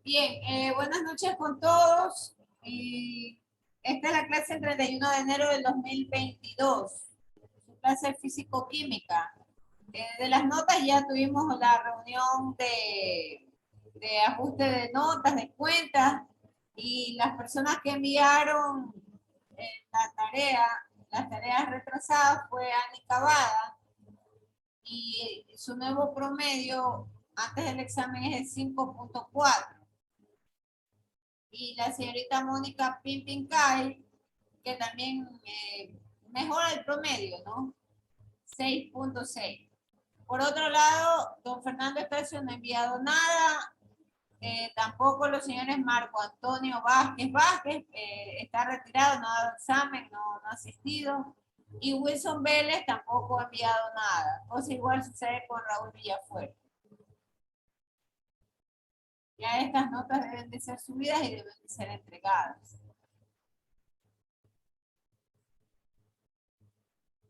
Bien, buenas noches con todos. Esta es la clase del 31 de enero del 2022, su clase de físico-química. De las notas ya tuvimos la reunión de ajuste de notas, de cuentas, y las personas que enviaron las tareas retrasadas fue Ani Cavada, y su nuevo promedio antes del examen es el 5.4. Y la señorita Mónica Pimpincay, que también mejora el promedio, ¿no? 6.6. Por otro lado, don Fernando Estacio no ha enviado nada, tampoco los señores Marco Antonio Vázquez, está retirado, no ha dado examen, no ha asistido, y Wilson Vélez tampoco ha enviado nada. Cosa igual sucede con Raúl Villafuerte. Ya estas notas deben de ser subidas y deben de ser entregadas.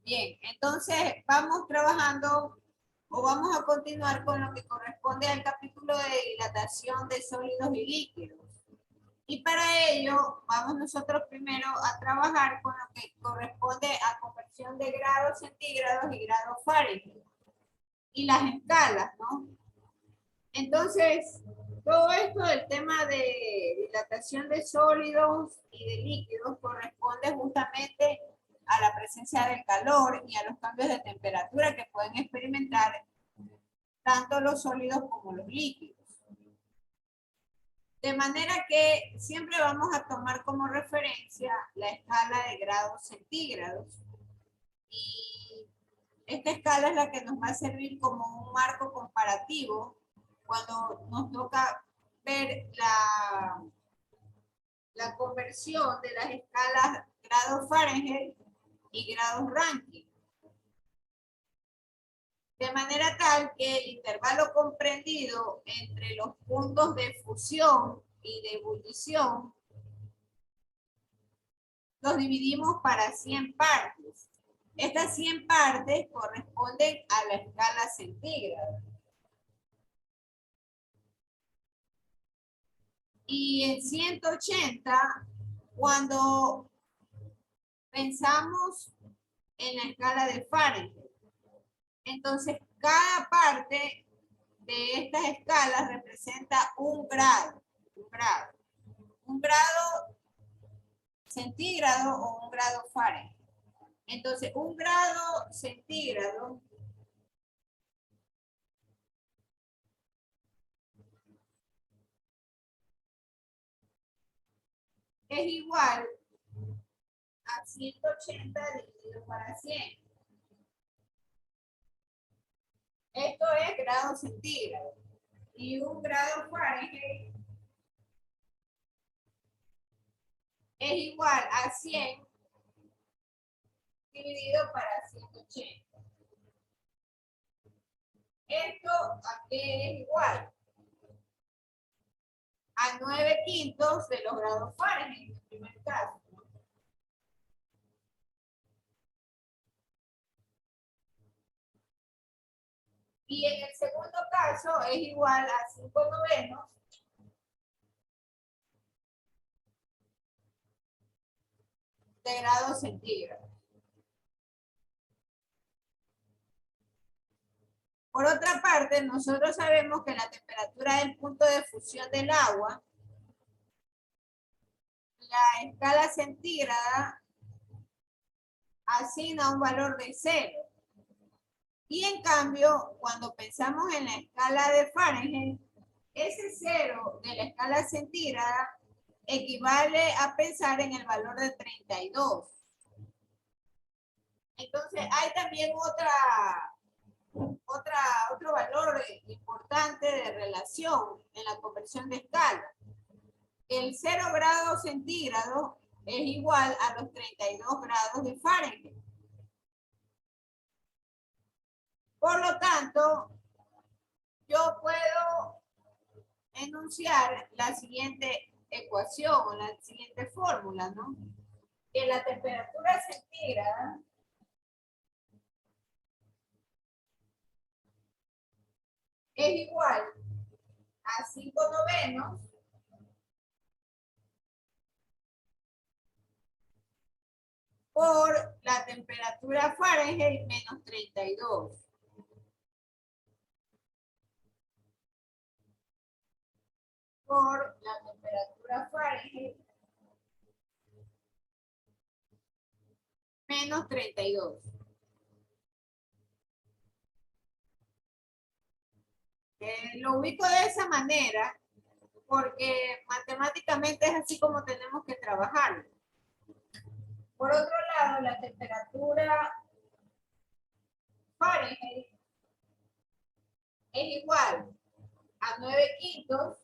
Bien, entonces vamos trabajando o vamos a continuar con lo que corresponde al capítulo de dilatación de sólidos y líquidos. Y para ello vamos nosotros primero a trabajar con lo que corresponde a conversión de grados centígrados y grados Fahrenheit y las escalas, ¿no? Entonces, todo esto del tema de dilatación de sólidos y de líquidos corresponde justamente a la presencia del calor y a los cambios de temperatura que pueden experimentar tanto los sólidos como los líquidos. De manera que siempre vamos a tomar como referencia la escala de grados centígrados. Y esta escala es la que nos va a servir como un marco comparativo cuando nos toca ver la conversión de las escalas grados Fahrenheit y grados Rankine. De manera tal que el intervalo comprendido entre los puntos de fusión y de ebullición los dividimos para 100 partes. Estas 100 partes corresponden a la escala centígrada. Y en 180, cuando pensamos en la escala de Fahrenheit, entonces cada parte de estas escalas representa un grado. Un grado centígrado o un grado Fahrenheit. Entonces, un grado centígrado es igual a 180 dividido para 100. Esto es grado centígrado. Y un grado Fahrenheit es igual a 100 dividido para 180. Esto a qué es igual a 9/5 de los grados Fahrenheit en el primer caso. Y en el segundo caso es igual a 5/9 de grados centígrados. Por otra parte, nosotros sabemos que la temperatura del punto de fusión del agua, la escala centígrada asigna un valor de 0. Y en cambio, cuando pensamos en la escala de Fahrenheit, ese 0 de la escala centígrada equivale a pensar en el valor de 32. Entonces, hay también otro valor importante de relación en la conversión de escala. El 0 grados centígrados es igual a los 32 grados de Fahrenheit. Por lo tanto, yo puedo enunciar la siguiente ecuación o la siguiente fórmula, ¿no? Que la temperatura centígrada es igual a 5/9 por la temperatura Fahrenheit menos 32. Por la temperatura Fahrenheit menos 32. Lo ubico de esa manera porque matemáticamente es así como tenemos que trabajar. Por otro lado, la temperatura Fahrenheit es igual a 9/5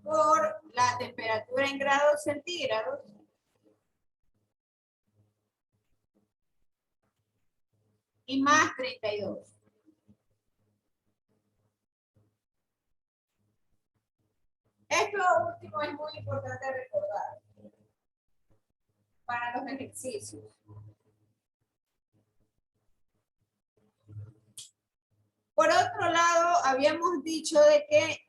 por la temperatura en grados centígrados y más 32. Esto último es muy importante recordar para los ejercicios. Por otro lado, habíamos dicho de que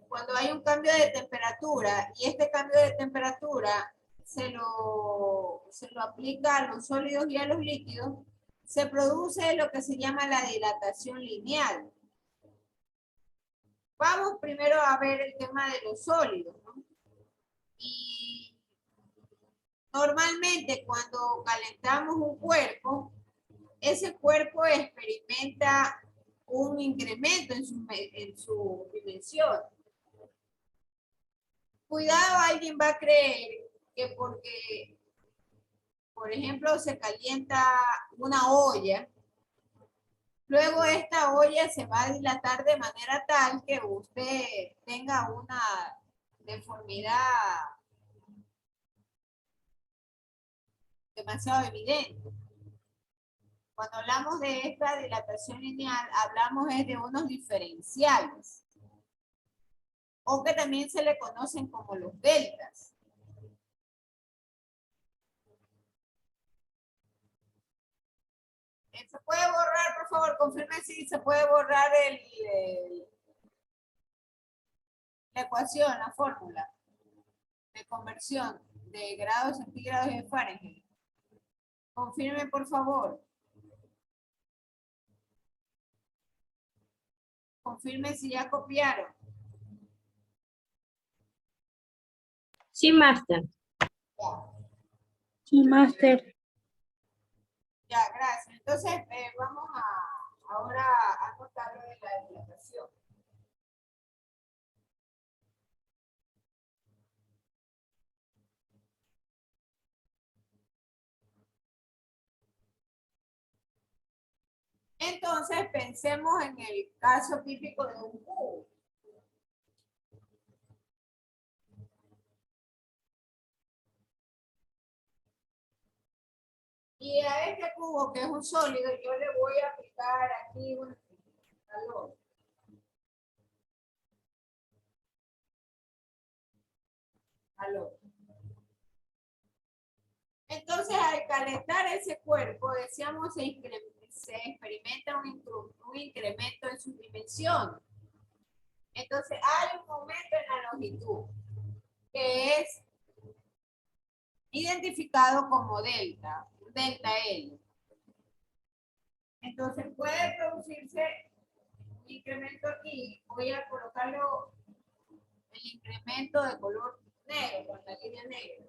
cuando hay un cambio de temperatura y este cambio de temperatura se lo aplica a los sólidos y a los líquidos, se produce lo que se llama la dilatación lineal. Vamos primero a ver el tema de los sólidos, ¿no? Y normalmente cuando calentamos un cuerpo, ese cuerpo experimenta un incremento en su dimensión. Cuidado, alguien va a creer que porque, por ejemplo, se calienta una olla, luego esta olla se va a dilatar de manera tal que usted tenga una deformidad demasiado evidente. Cuando hablamos de esta dilatación lineal, hablamos de unos diferenciales, o que también se le conocen como los deltas. ¿Se puede borrar, por favor? Confirme si se puede borrar la ecuación, la fórmula de conversión de grados centígrados y de Fahrenheit. Confirme, por favor. Confirme si ya copiaron. Sí, máster. Ya, Sí, máster. ya, gracias. Entonces, vamos ahora a contar lo de la dilatación. Entonces, pensemos en el caso típico de un cubo. Y a este cubo, que es un sólido, yo le voy a aplicar aquí un calor. Calor. Entonces, al calentar ese cuerpo, decíamos, se experimenta un incremento en su dimensión. Entonces, hay un momento en la longitud que es identificado como delta L. Entonces, puede producirse un incremento aquí. Voy a colocarlo, el incremento de color negro, con la línea negra.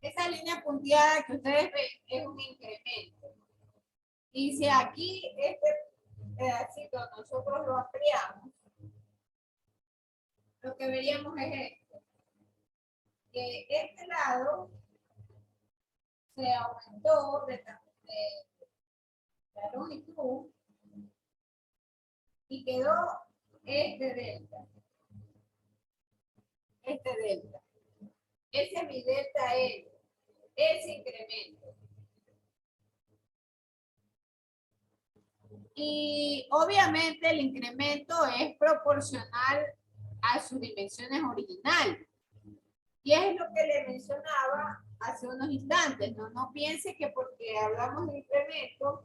Esa línea punteada que ustedes ven es un incremento. Y si aquí este pedacito nosotros lo ampliamos, lo que veríamos es esto, que este lado se aumentó de la longitud y quedó este delta. Este delta. Ese es mi delta L. Ese incremento. Y obviamente el incremento es proporcional a sus dimensiones originales. Y es lo que le mencionaba hace unos instantes, ¿no? No piense que porque hablamos de incremento,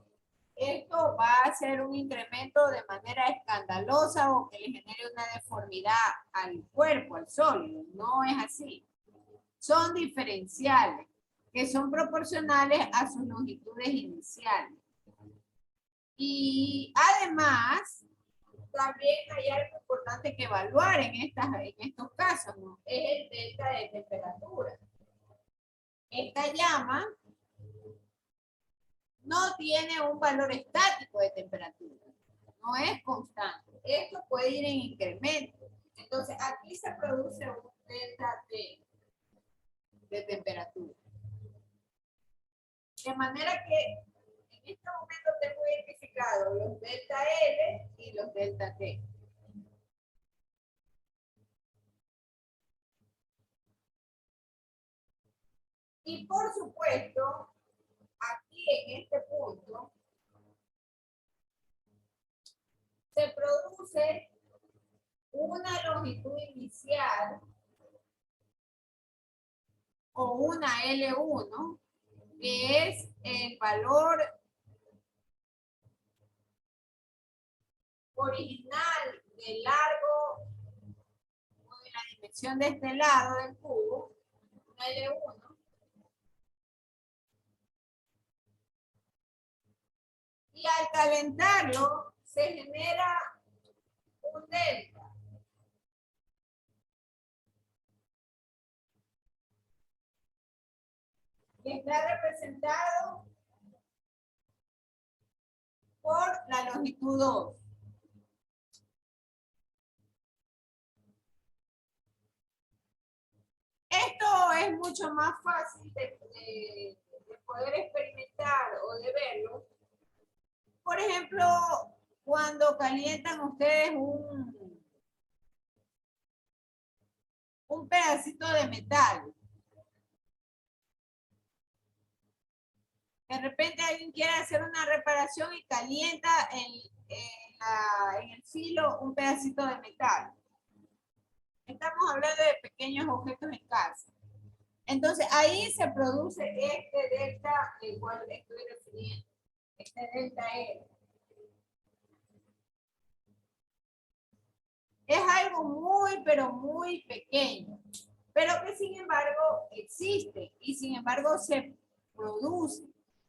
esto va a ser un incremento de manera escandalosa o que le genere una deformidad al cuerpo, al sólido. No es así. Son diferenciales, que son proporcionales a sus longitudes iniciales. Y además, también hay algo importante que evaluar en estos casos, ¿no? Es el delta de temperatura. Esta llama no tiene un valor estático de temperatura, no es constante. Esto puede ir en incremento. Entonces, aquí se produce un delta de temperatura. De manera que en este momento tengo identificado los delta L y los delta T. Y por supuesto, aquí en este punto, se produce una longitud inicial o una L1, que es el valor original del largo o de la dimensión de este lado del cubo, una L1, y al calentarlo se genera un delta. Que está representado por la longitud 2. Esto es mucho más fácil de poder experimentar o de verlo. Por ejemplo, cuando calientan ustedes un pedacito de metal. De repente alguien quiere hacer una reparación y calienta en el filo un pedacito de metal. Estamos hablando de pequeños objetos en casa. Entonces ahí se produce este delta, el cual estoy refiriendo, este delta L. Es algo muy, pero muy pequeño, pero que sin embargo existe y sin embargo se produce.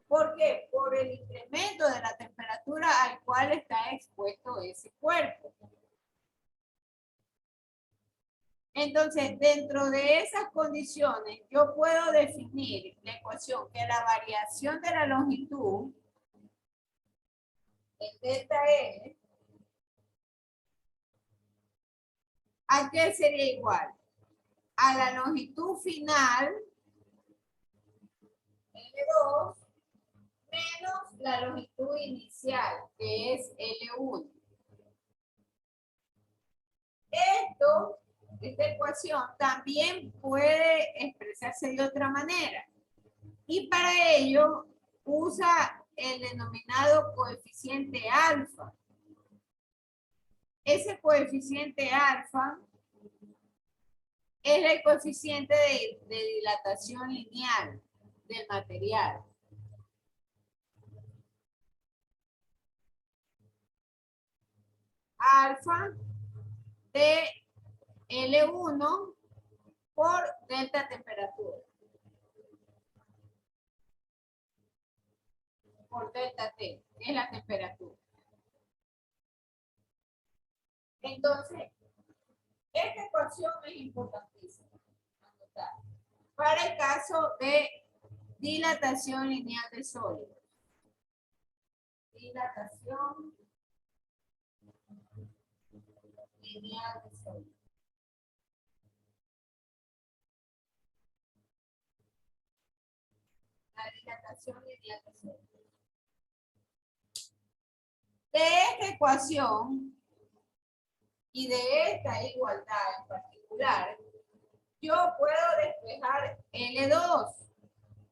¿Por qué? Por el incremento de la temperatura al cual está expuesto ese cuerpo. Entonces, dentro de esas condiciones, yo puedo definir la ecuación que la variación de la longitud, el delta L, ¿a qué sería igual? A la longitud final, L2, menos la longitud inicial, que es L1. Esta ecuación también puede expresarse de otra manera. Y para ello usa el denominado coeficiente alfa. Ese coeficiente alfa es el coeficiente de dilatación lineal del material. Alfa de L1 por delta temperatura. Por delta T, que es la temperatura. Entonces, esta ecuación es importantísima. Para el caso de dilatación lineal de sólidos. Dilatación lineal de sólidos. La dilatación lineal de sólidos. De esta ecuación y de esta igualdad en particular, yo puedo despejar L2,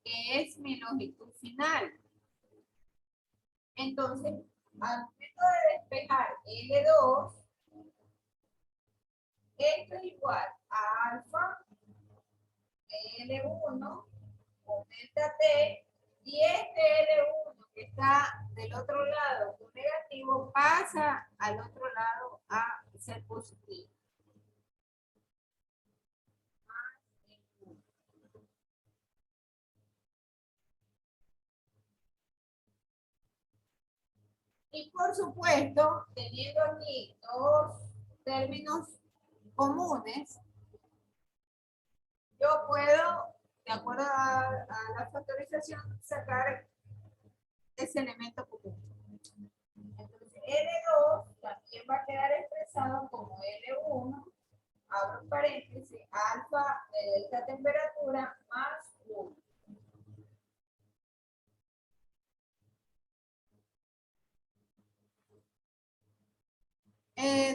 que es mi longitud final. Entonces, al momento de despejar L2, esto es igual a alfa L1 con delta T, y este L1 que está del otro lado con negativo pasa al otro lado a ser positivo. Y por supuesto, teniendo aquí dos términos comunes, yo puedo, de acuerdo a la factorización, sacar ese elemento común. Entonces, L2 también va a quedar expresado como L1, abro paréntesis, alfa de delta temperatura más 1.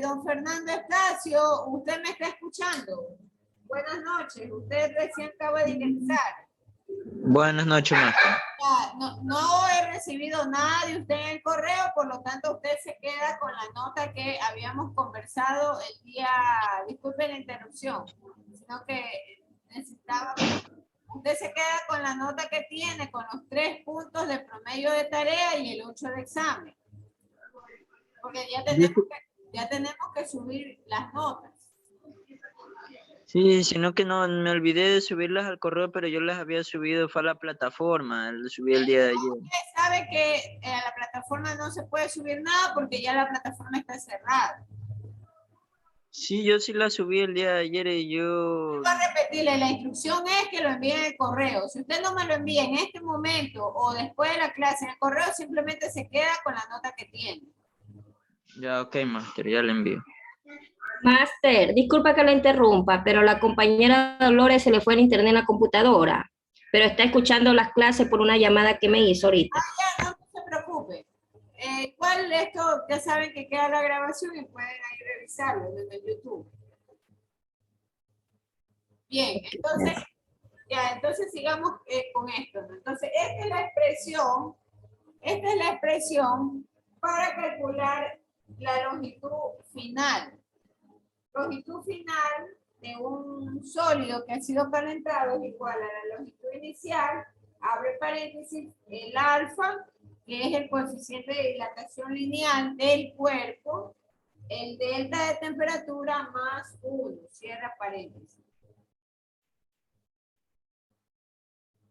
Don Fernando Estacio, ¿usted me está escuchando? Buenas noches, usted recién acaba de ingresar. Buenas noches, maestro. No he recibido nada de usted en el correo, por lo tanto usted se queda con la nota que habíamos conversado el día, disculpe la interrupción, sino que necesitaba, usted se queda con la nota que tiene, con los 3 puntos de promedio de tarea y el 8 de examen. Porque ya tenemos que subir las notas. Sí, sino que no me olvidé de subirlas al correo, pero yo las había subido, fue a la plataforma, lo subí el día de ayer. Usted sabe que a la plataforma no se puede subir nada porque ya la plataforma está cerrada. Sí, yo sí la subí el día de ayer y yo... Voy a repetirle, la instrucción es que lo envíe en el correo. Si usted no me lo envía en este momento o después de la clase en el correo, simplemente se queda con la nota que tiene. Ya, ok, master, ya le envío. Master, disculpa que la interrumpa, pero la compañera Dolores se le fue el internet en la computadora, pero está escuchando las clases por una llamada que me hizo ahorita. Ya, no se preocupe. Igual esto, ya saben que queda la grabación y pueden ahí revisarlo desde YouTube. Bien, entonces sigamos con esto, ¿no? Entonces, esta es la expresión para calcular la longitud final. Longitud final de un sólido que ha sido calentado es igual a la longitud inicial, abre paréntesis, el alfa, que es el coeficiente de dilatación lineal del cuerpo, el delta de temperatura más 1, cierra paréntesis.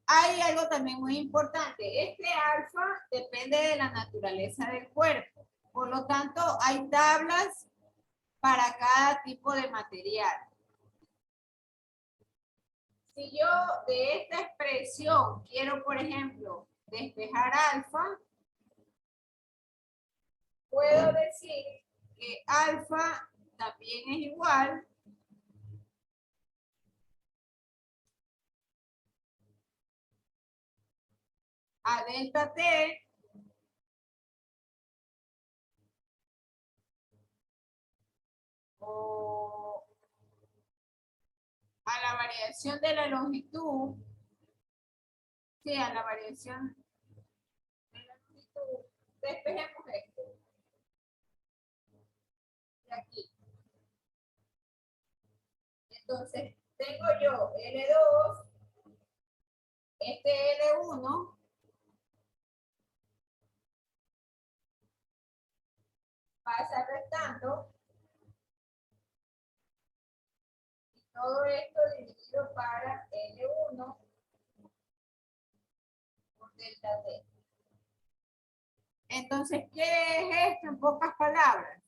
Hay algo también muy importante. Este alfa depende de la naturaleza del cuerpo. Por lo tanto, hay tablas para cada tipo de material. Si yo de esta expresión quiero, por ejemplo, despejar alfa, puedo decir que alfa también es igual a delta T o a la variación de la longitud, sí, a la variación de la longitud, despejemos esto. De aquí. Entonces, tengo yo L2, este L1, pasa restando, y todo esto dividido para L1 por delta T. Entonces, ¿qué es esto en pocas palabras?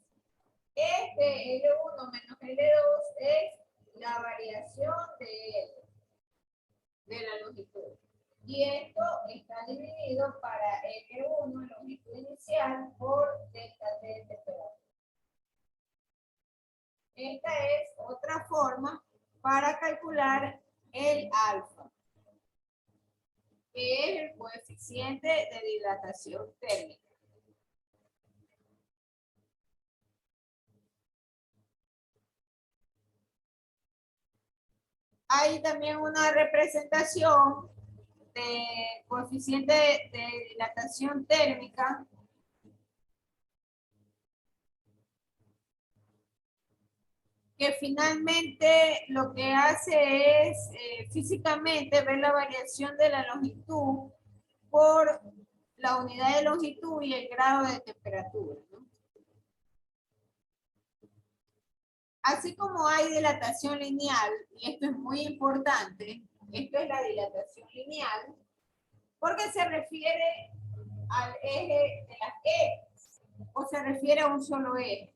Este L1 menos L2 es la variación de la longitud. Y esto está dividido para L1, longitud inicial, por delta T de temperatura. Esta es otra forma para calcular el alfa, que es el coeficiente de dilatación térmica. Hay también una representación de coeficiente de dilatación térmica que finalmente lo que hace es físicamente ver la variación de la longitud por la unidad de longitud y el grado de temperatura, ¿no? Así como hay dilatación lineal, y esto es muy importante, esto es la dilatación lineal, porque se refiere al eje de las X, o se refiere a un solo eje.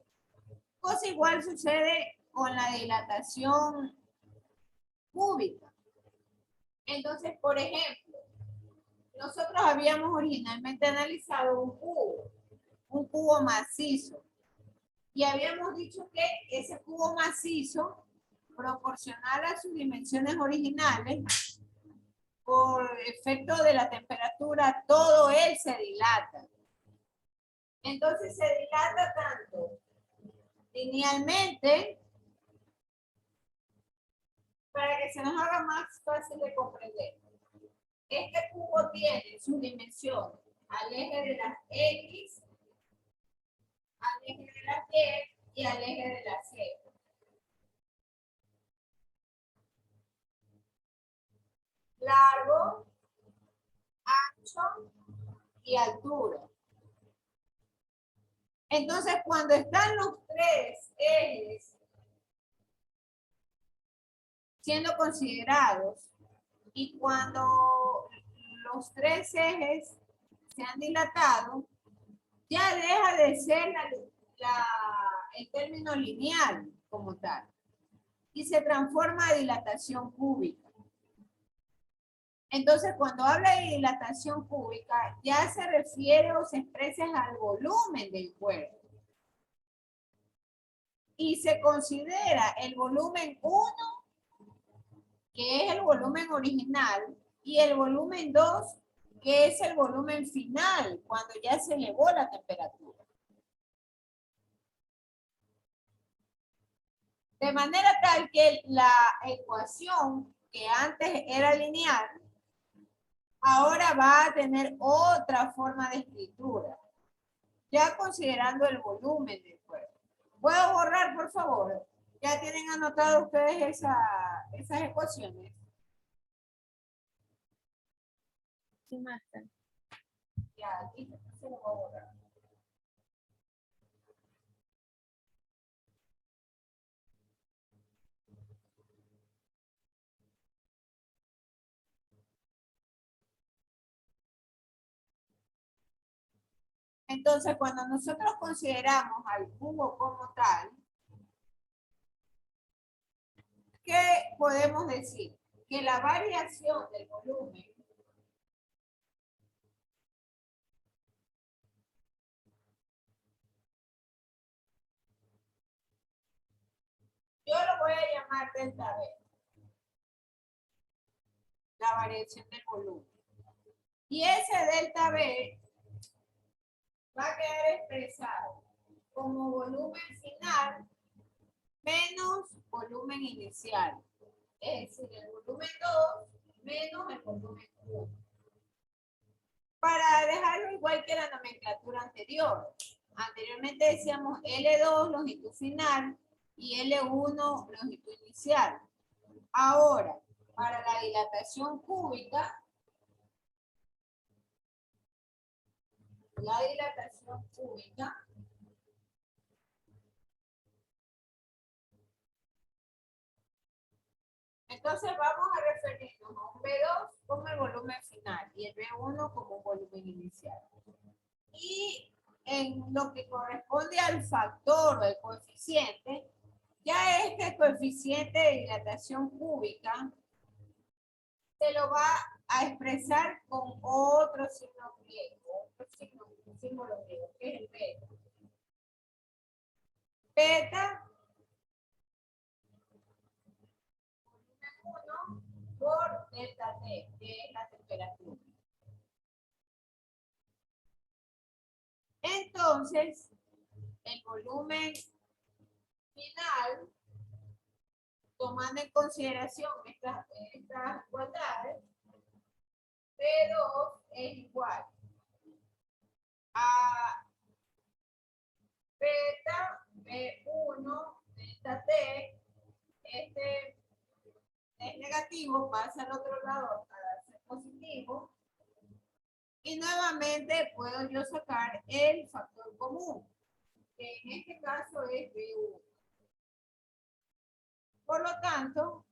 Cosa igual sucede con la dilatación cúbica. Entonces, por ejemplo, nosotros habíamos originalmente analizado un cubo macizo, y habíamos dicho que ese cubo macizo, proporcional a sus dimensiones originales, por efecto de la temperatura, todo él se dilata. Entonces se dilata tanto linealmente, para que se nos haga más fácil de comprender. Este cubo tiene su dimensión al eje de las X, al eje de las Y y al eje de las Z. Largo, ancho y altura. Entonces, cuando están los tres ejes siendo considerados y cuando los tres ejes se han dilatado, ya deja de ser el término lineal como tal y se transforma a dilatación cúbica. Entonces, cuando habla de dilatación cúbica, ya se refiere o se expresa al volumen del cuerpo. Y se considera el volumen 1, que es el volumen original, y el volumen 2, que es el volumen final, cuando ya se elevó la temperatura. De manera tal que la ecuación que antes era lineal, ahora va a tener otra forma de escritura, ya considerando el volumen del cuerpo. ¿Puedo borrar, por favor? ¿Ya tienen anotado ustedes esas ecuaciones? Sí, maestra. Ya, aquí se lo voy a borrar. Entonces, cuando nosotros consideramos al cubo como tal, ¿qué podemos decir? Que la variación del volumen yo lo voy a llamar delta B, la variación del volumen. Y ese delta B va a quedar expresado como volumen final menos volumen inicial. Es decir, el volumen 2 menos el volumen 1. Para dejarlo igual que la nomenclatura anterior. Anteriormente decíamos L2, longitud final, y L1, longitud inicial. Ahora, para la dilatación cúbica, entonces vamos a referirnos a un B2 como el volumen final y el B1 como un volumen inicial. Y en lo que corresponde al factor o el coeficiente, ya este coeficiente de dilatación cúbica se lo va a expresar con otro signo griego, un símbolo griego, que es el beta. Beta volumen 1 por delta T, que es la temperatura. Entonces, el volumen final, tomando en consideración estas igualdades, P2 es igual a beta B1 delta T negativo pasa al otro lado a ser positivo. Y nuevamente puedo yo sacar el factor común, que en este caso es B1. Por lo tanto,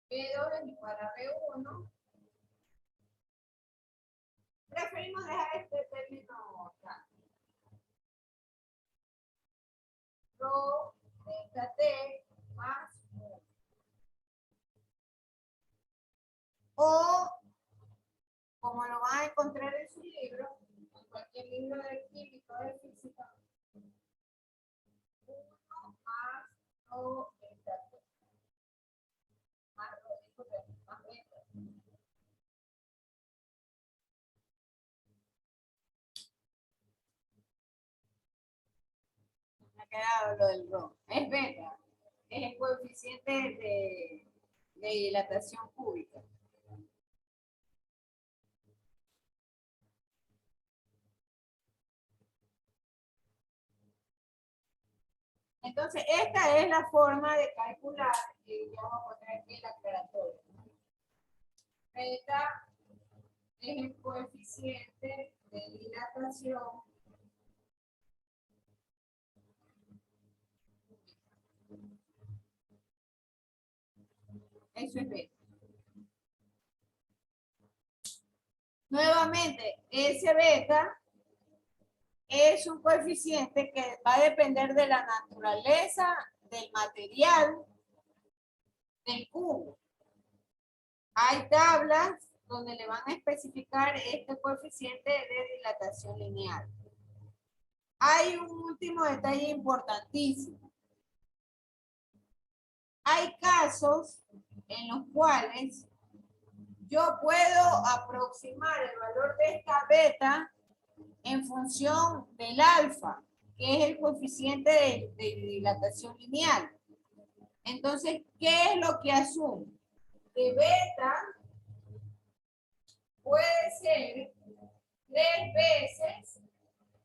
B2 es igual a B1. Preferimos dejar este término acá. Rho delta T más 1. O, como lo van a encontrar en su libro, en cualquier libro de química o de física, 1 más rho delta T. Más rho, disculpen, más beta. Me ha quedado lo del rho. Es beta. Es el coeficiente de dilatación cúbica. Entonces, esta es la forma de calcular, y yo voy a poner aquí el aclaratorio. Beta es el coeficiente de dilatación eso es beta. Nuevamente, ese beta es un coeficiente que va a depender de la naturaleza del material del cubo. Hay tablas donde le van a especificar este coeficiente de dilatación lineal. Hay un último detalle importantísimo. Hay casos en los cuales yo puedo aproximar el valor de esta beta en función del alfa, que es el coeficiente de dilatación lineal. Entonces, ¿qué es lo que asumo? Que beta puede ser 3 veces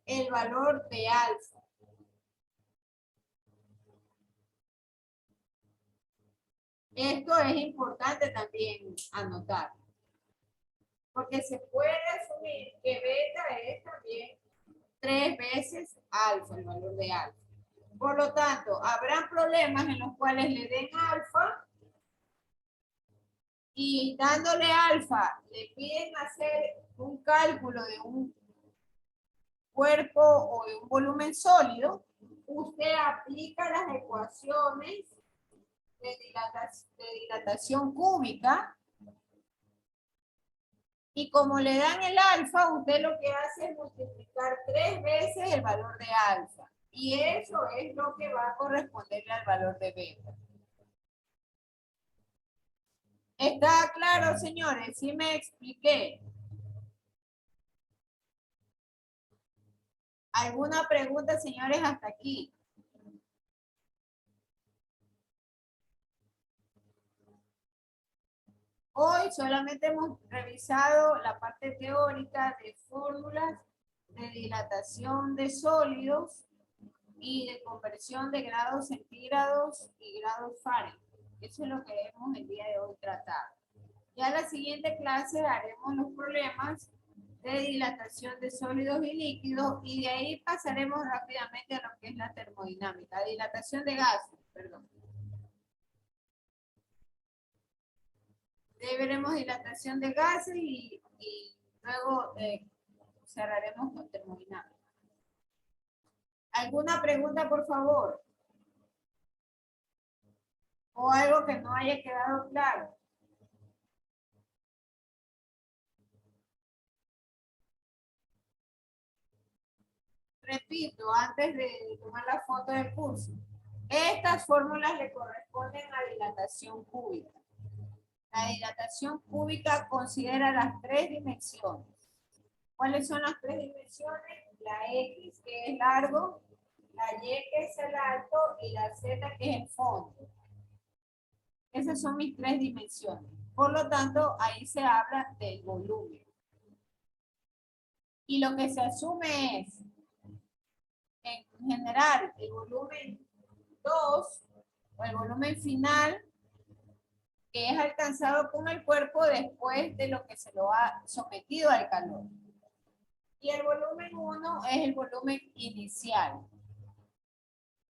el valor de alfa. Esto es importante también anotar. Porque se puede asumir que beta es también 3 veces alfa, el valor de alfa. Por lo tanto, habrá problemas en los cuales le den alfa y dándole alfa le piden hacer un cálculo de un cuerpo o de un volumen sólido. Usted aplica las ecuaciones de dilatación cúbica y como le dan el alfa, usted lo que hace es multiplicar 3 veces el valor de alfa. Y eso es lo que va a corresponderle al valor de beta. ¿Está claro, señores? ¿Sí me expliqué? ¿Alguna pregunta, señores, hasta aquí? Hoy solamente hemos revisado la parte teórica de fórmulas de dilatación de sólidos y de conversión de grados centígrados y grados Fahrenheit. Eso es lo que hemos el día de hoy tratado. Ya en la siguiente clase haremos los problemas de dilatación de sólidos y líquidos y de ahí pasaremos rápidamente a lo que es la termodinámica, dilatación de gases, perdón. De ahí veremos dilatación de gases y luego cerraremos con termodinámica. ¿Alguna pregunta, por favor? ¿O algo que no haya quedado claro? Repito, antes de tomar la foto del curso, estas fórmulas le corresponden a dilatación cúbica. La dilatación cúbica considera las 3 dimensiones. ¿Cuáles son las 3 dimensiones? La X, que es largo, la Y, que es el alto, y la Z, que es el fondo. Esas son mis 3 dimensiones. Por lo tanto, ahí se habla del volumen. Y lo que se asume es, en general, el volumen 2 o el volumen final que es alcanzado con el cuerpo después de lo que se lo ha sometido al calor. Y el volumen 1 es el volumen inicial.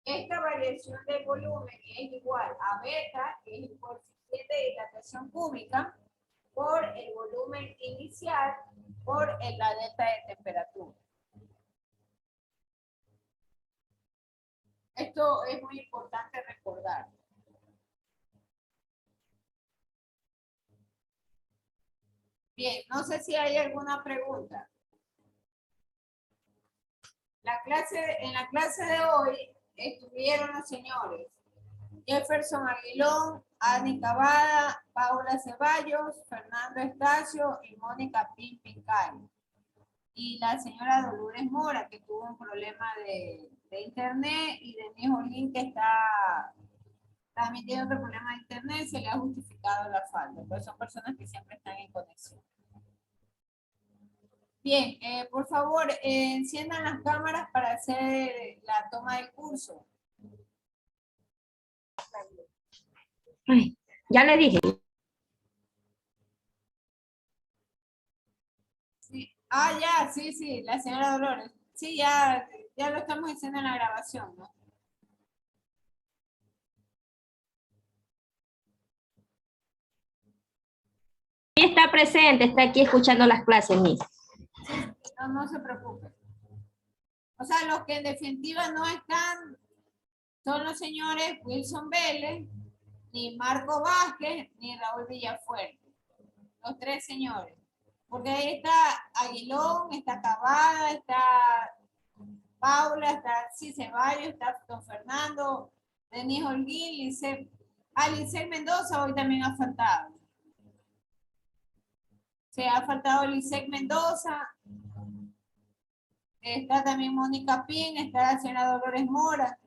Esta variación del volumen es igual a beta, que es el coeficiente de dilatación cúbica, por el volumen inicial, por la delta de temperatura. Esto es muy importante recordar. Bien, no sé si hay alguna pregunta. En la clase de hoy estuvieron los señores Jefferson Aguilón, Ani Cavada, Paula Ceballos, Fernando Estacio y Mónica Pincay. Y la señora Dolores Mora, que tuvo un problema de internet, y Denise Olin, que también tiene otro problema de internet, se le ha justificado la falta. Pues son personas que siempre están en conexión. Bien, por favor, enciendan las cámaras para hacer la toma del curso. Ay, ya le dije. Sí. Ah, ya, sí, sí, la señora Dolores. Sí, ya lo estamos haciendo en la grabación, ¿no? Sí está presente, está aquí escuchando las clases, Miss. Sí, no se preocupe. O sea, los que en definitiva no están son los señores Wilson Vélez, ni Marco Vázquez, ni Raúl Villafuerte. Los tres señores. Porque ahí está Aguilón, está Cavada, está Paula, está Ceballos, está Don Fernando, Denis Holguín, Licey Mendoza hoy también ha faltado. Se ha faltado Licey Mendoza, está también Mónica Pin, está la señora Dolores Mora.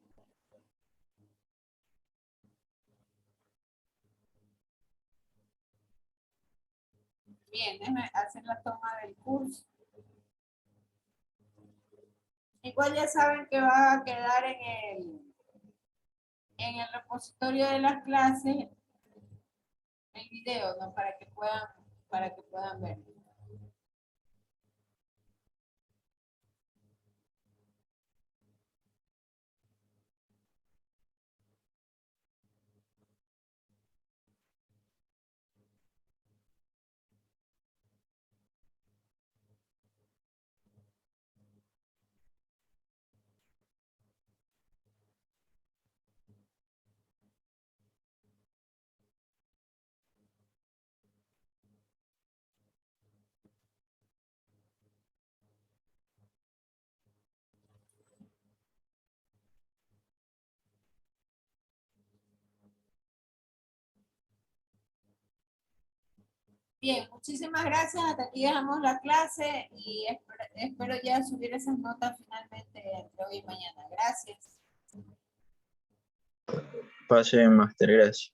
Bien, déjame hacer la toma del curso. Igual ya saben que va a quedar en el repositorio de las clases el video, ¿no? Para que puedan ver. Bien, muchísimas gracias. Hasta aquí dejamos la clase y espero ya subir esas notas finalmente entre hoy y mañana. Gracias. Pase, máster, gracias.